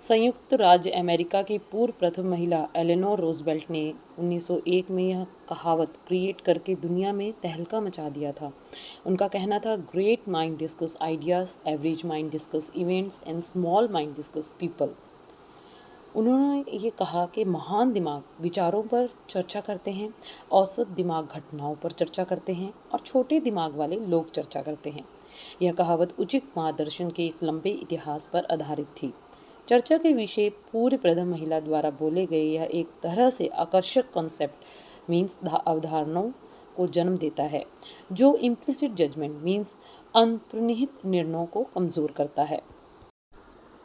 संयुक्त राज्य अमेरिका की पूर्व प्रथम महिला एलेनोर रूजवेल्ट ने 1901 में यह कहावत क्रिएट करके दुनिया में तहलका मचा दिया था। उनका कहना था, great mind discuss ideas, average mind discuss events and small mind discuss people. उन्होंने ये कहा कि महान दिमाग विचारों पर चर्चा करते हैं, औसत दिमाग घटनाओं पर चर्चा करते हैं और छोटे दिमाग वाले लोग चर्चा करते हैं। यह कहावत उचित मार्गदर्शन के एक लंबे इतिहास पर आधारित थी। चर्चा के विषय पूर्व प्रथम महिला द्वारा बोले गए यह एक तरह से आकर्षक कॉन्सेप्ट मीन्स अवधारणाओं को जन्म देता है, जो इम्प्लिसिट जजमेंट मीन्स अंतर्निहित निर्णयों को कमजोर करता है।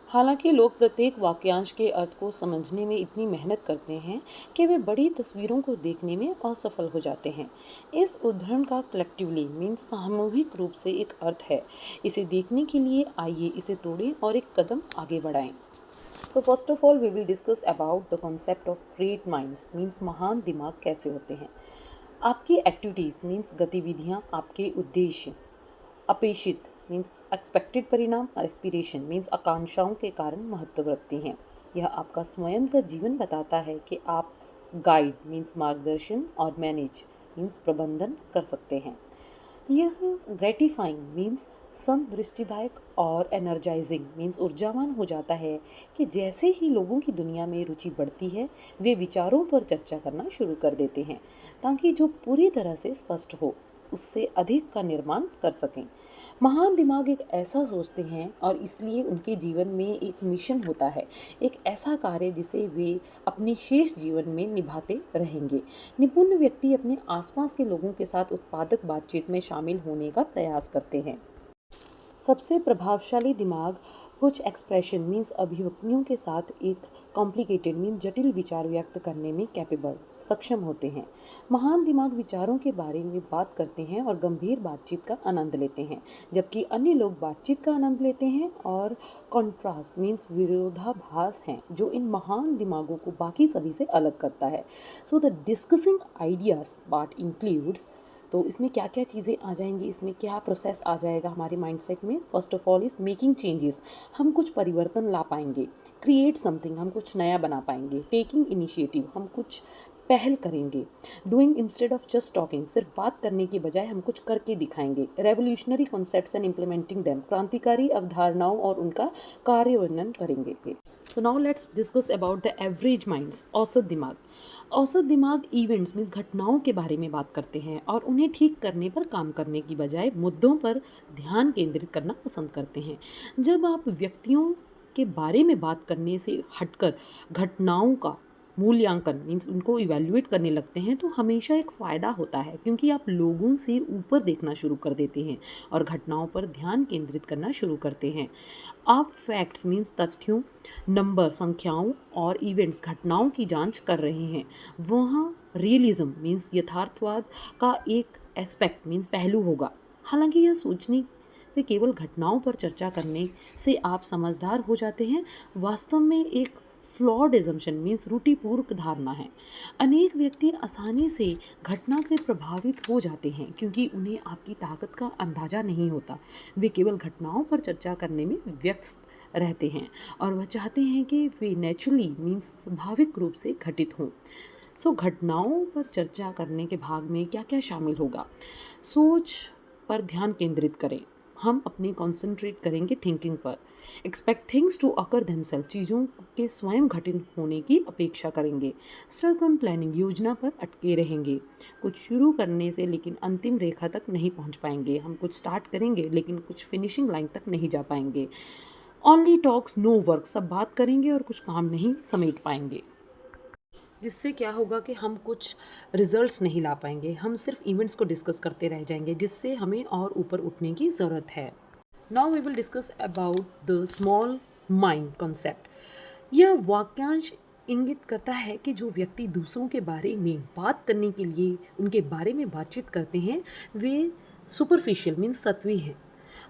हालांकि लोग प्रत्येक वाक्यांश के अर्थ को समझने में इतनी मेहनत करते हैं कि वे बड़ी तस्वीरों को देखने में असफल हो जाते हैं। इस उदाहरण का कलेक्टिवली मीन्स सामूहिक रूप से एक अर्थ है। इसे देखने के लिए आइए इसे तोड़ें और एक कदम आगे बढ़ाएं। So first of all we will discuss about the concept of great minds means महान दिमाग कैसे होते हैं। आपकी एक्टिविटीज़ मीन्स गतिविधियाँ आपके उद्देश्य, अपेक्षित मीन्स एक्सपेक्टेड परिणाम और एस्पिरेशन मीन्स आकांक्षाओं के कारण महत्व रखती हैं। यह आपका स्वयं का जीवन बताता है कि आप गाइड मीन्स मार्गदर्शन और मैनेज मीन्स प्रबंधन कर सकते हैं। यह ग्रेटिफाइंग मीन्स संदृष्टिदायक और एनर्जाइजिंग मीन्स ऊर्जावान हो जाता है कि जैसे ही लोगों की दुनिया में रुचि बढ़ती है वे विचारों पर चर्चा करना शुरू कर देते हैं ताकि जो पूरी तरह से स्पष्ट हो उससे अधिक का निर्माण कर सकें। महान दिमाग एक ऐसा सोचते हैं और इसलिए उनके जीवन में एक मिशन होता है, एक ऐसा कार्य जिसे वे अपने शेष जीवन में निभाते रहेंगे। निपुण व्यक्ति अपने आसपास के लोगों के साथ उत्पादक बातचीत में शामिल होने का प्रयास करते हैं। सबसे प्रभावशाली दिमाग कुछ एक्सप्रेशन मीन्स अभिव्यक्तियों के साथ एक कॉम्प्लिकेटेड मीन्स जटिल विचार व्यक्त करने में कैपेबल सक्षम होते हैं। महान दिमाग विचारों के बारे में बात करते हैं और गंभीर बातचीत का आनंद लेते हैं, जबकि अन्य लोग बातचीत का आनंद लेते हैं और कॉन्ट्रास्ट मीन्स विरोधाभास हैं जो इन महान दिमागों को बाकी सभी से अलग करता है। So the discussing ideas part includes, तो इसमें क्या क्या चीज़ें आ जाएंगी, इसमें क्या प्रोसेस आ जाएगा हमारे माइंडसेट में। First of all is making changes, हम कुछ परिवर्तन ला पाएंगे। क्रिएट समथिंग, हम कुछ नया बना पाएंगे। टेकिंग इनिशिएटिव, हम कुछ पहल करेंगे। Doing instead of just talking, सिर्फ बात करने की बजाय हम कुछ करके दिखाएंगे। Revolutionary concepts and implementing them, क्रांतिकारी अवधारणाओं और उनका कार्यान्वयन करेंगे। So now let's discuss about the average minds, औसत दिमाग। औसत दिमाग इवेंट्स मीन्स घटनाओं के बारे में बात करते हैं और उन्हें ठीक करने पर काम करने की बजाय मुद्दों पर ध्यान केंद्रित करना पसंद करते हैं। जब आप व्यक्तियों के बारे में बात करने से हटकर घटनाओं का मूल्यांकन मीन्स उनको इवैल्यूएट करने लगते हैं तो हमेशा एक फ़ायदा होता है, क्योंकि आप लोगों से ऊपर देखना शुरू कर देते हैं और घटनाओं पर ध्यान केंद्रित करना शुरू करते हैं। आप फैक्ट्स मीन्स तथ्यों, नंबर संख्याओं और इवेंट्स घटनाओं की जांच कर रहे हैं। वहाँ रियलिज्म मीन्स यथार्थवाद का एक एस्पेक्ट मीन्स पहलू होगा। हालांकि यह सोचने से केवल घटनाओं पर चर्चा करने से आप समझदार हो जाते हैं वास्तव में एक फ्लॉड एजम्पशन मीन्स रूढ़िपूर्वक धारणा है। अनेक व्यक्ति आसानी से घटना से प्रभावित हो जाते हैं क्योंकि उन्हें आपकी ताकत का अंदाजा नहीं होता। वे केवल घटनाओं पर चर्चा करने में व्यस्त रहते हैं और वह चाहते हैं कि वे नेचुरली मीन्स स्वाभाविक रूप से घटित हों। सो घटनाओं पर चर्चा करने के भाग में क्या क्या शामिल होगा। सोच पर ध्यान केंद्रित करें, हम अपने कॉन्सेंट्रेट करेंगे थिंकिंग पर। Expect things to occur themselves, चीज़ों के स्वयं घटित होने की अपेक्षा करेंगे। स्टक ऑन प्लानिंग, योजना पर अटके रहेंगे। कुछ शुरू करने से लेकिन अंतिम रेखा तक नहीं पहुंच पाएंगे। हम कुछ स्टार्ट करेंगे लेकिन कुछ फिनिशिंग लाइन तक नहीं जा पाएंगे। ओनली टॉक्स नो वर्क, सब बात करेंगे और कुछ काम नहीं समेट पाएंगे, जिससे क्या होगा कि हम कुछ रिजल्ट्स नहीं ला पाएंगे। हम सिर्फ इवेंट्स को डिस्कस करते रह जाएंगे, जिससे हमें और ऊपर उठने की ज़रूरत है। Now we will discuss about the small mind concept. यह वाक्यांश इंगित करता है कि जो व्यक्ति दूसरों के बारे में बात करने के लिए उनके बारे में बातचीत करते हैं वे सुपरफिशियल मीन्स सतवी हैं।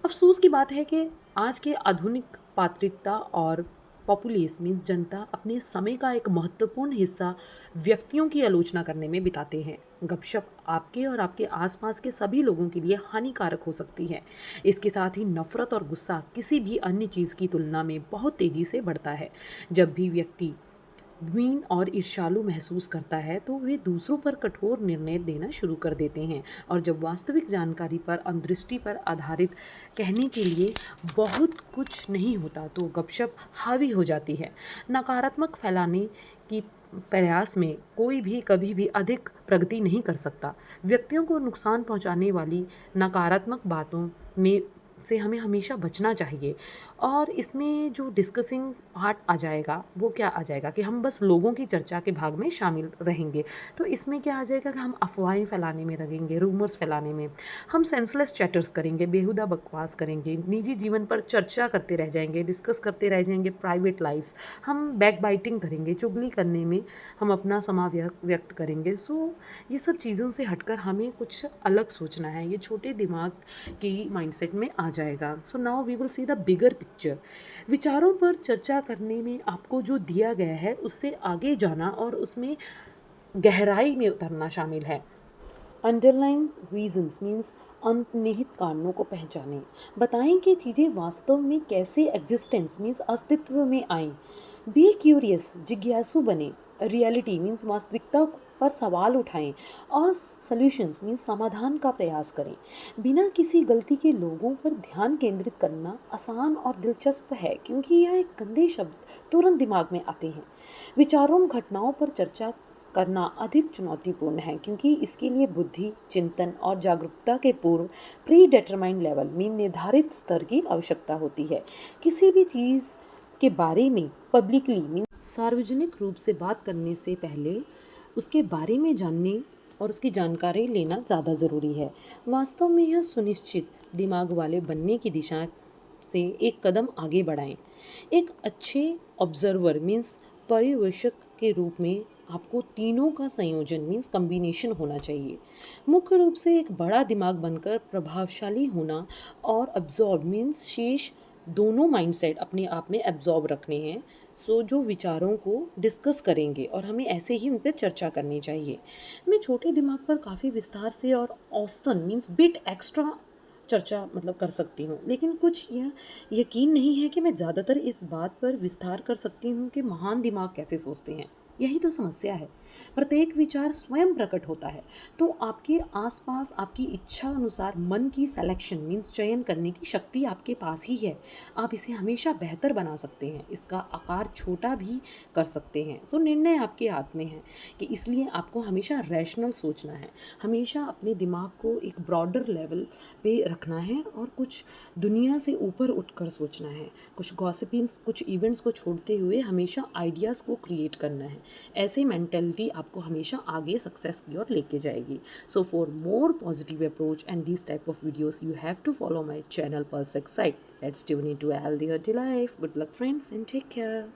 अफसोस की बात है कि आज के आधुनिक पात्रिकता और पॉपुलेस मीन्स जनता अपने समय का एक महत्वपूर्ण हिस्सा व्यक्तियों की आलोचना करने में बिताते हैं। गपशप आपके और आपके आसपास के सभी लोगों के लिए हानिकारक हो सकती है। इसके साथ ही नफरत और गुस्सा किसी भी अन्य चीज़ की तुलना में बहुत तेज़ी से बढ़ता है। जब भी व्यक्ति वीन और ईर्ष्यालु महसूस करता है तो वे दूसरों पर कठोर निर्णय देना शुरू कर देते हैं, और जब वास्तविक जानकारी पर अंतर्दृष्टि पर आधारित कहने के लिए बहुत कुछ नहीं होता तो गपशप हावी हो जाती है। नकारात्मक फैलाने की प्रयास में कोई भी कभी भी अधिक प्रगति नहीं कर सकता। व्यक्तियों को नुकसान पहुंचाने वाली नकारात्मक बातों में से हमें हमेशा बचना चाहिए। और इसमें जो डिस्कसिंग पार्ट आ जाएगा वो क्या आ जाएगा कि हम बस लोगों की चर्चा के भाग में शामिल रहेंगे। तो इसमें क्या आ जाएगा कि हम अफवाहें फैलाने में लगेंगे, रूमर्स फैलाने में, हम सेंसलेस चैटर्स करेंगे, बेहुदा बकवास करेंगे, निजी जीवन पर चर्चा करते रह जाएंगे, डिस्कस करते रह जाएंगे प्राइवेट लाइफ्स, हम बैक बाइटिंग करेंगे, चुगली करने में हम अपना समा व्यक्त करेंगे। सो ये सब चीज़ों से हटकर हमें कुछ अलग सोचना है, ये छोटे दिमाग की माइंडसेट में आ जाएगा। So now we will see the bigger picture. विचारों पर चर्चा करने में आपको जो दिया गया है उससे आगे जाना और उसमें गहराई में उतरना शामिल है। अंडरलाइन रीजंस मीन्स अंतर्निहित कारणों को पहचानें। बताएं कि चीज़ें वास्तव में कैसे एग्जिस्टेंस मीन्स अस्तित्व में आएं। बी क्यूरियस, जिज्ञासु बने। रियलिटी मीन्स वास्तविकता पर सवाल उठाएं, और सॉल्यूशंस मीन्स समाधान का प्रयास करें। बिना किसी गलती के लोगों पर ध्यान केंद्रित करना आसान और दिलचस्प है, क्योंकि यह एक गंदे शब्द तुरंत दिमाग में आते हैं। विचारों घटनाओं पर चर्चा करना अधिक चुनौतीपूर्ण है, क्योंकि इसके लिए बुद्धि, चिंतन और जागरूकता के पूर्व प्री डिटरमाइंड लेवल मीन निर्धारित स्तर की आवश्यकता होती है। किसी भी चीज़ के बारे में पब्लिकली मीन सार्वजनिक रूप से बात करने से पहले उसके बारे में जानने और उसकी जानकारी लेना ज़्यादा ज़रूरी है। वास्तव में यह सुनिश्चित दिमाग वाले बनने की दिशा से एक कदम आगे बढ़ाएं। एक अच्छे ऑब्जर्वर मीन्स पर्यवेक्षक के रूप में आपको तीनों का संयोजन मीन्स कम्बिनेशन होना चाहिए। मुख्य रूप से एक बड़ा दिमाग बनकर प्रभावशाली होना और अब्जॉर्ब मीन्स शेष दोनों माइंडसेट अपने आप में एब्जॉर्ब रखने हैं। सो जो विचारों को डिस्कस करेंगे और हमें ऐसे ही उन पर चर्चा करनी चाहिए। मैं छोटे दिमाग पर काफ़ी विस्तार से और औसतन मीन्स बिट एक्स्ट्रा चर्चा कर सकती हूँ, लेकिन कुछ यह यकीन नहीं है कि मैं ज़्यादातर इस बात पर विस्तार कर सकती हूँ कि महान दिमाग कैसे सोचते हैं। यही तो समस्या है। प्रत्येक विचार स्वयं प्रकट होता है, तो आपके आसपास आपकी इच्छा अनुसार मन की सिलेक्शन मीन्स चयन करने की शक्ति आपके पास ही है। आप इसे हमेशा बेहतर बना सकते हैं, इसका आकार छोटा भी कर सकते हैं। सो निर्णय आपके हाथ में है कि इसलिए आपको हमेशा रैशनल सोचना है, हमेशा अपने दिमाग को एक ब्रॉडर लेवल पे रखना है और कुछ दुनिया से ऊपर उठकर सोचना है, कुछ गॉसिपिंग्स, कुछ इवेंट्स को छोड़ते हुए हमेशा आइडियाज़ को क्रिएट करना है। ऐसी मेंटेलिटी आपको हमेशा आगे सक्सेस की ओर लेके जाएगी। So for more positive approach and this type of videos you have to follow my channel Pulse Excite. Let's tune into a healthy, healthy life. Good luck friends and take care.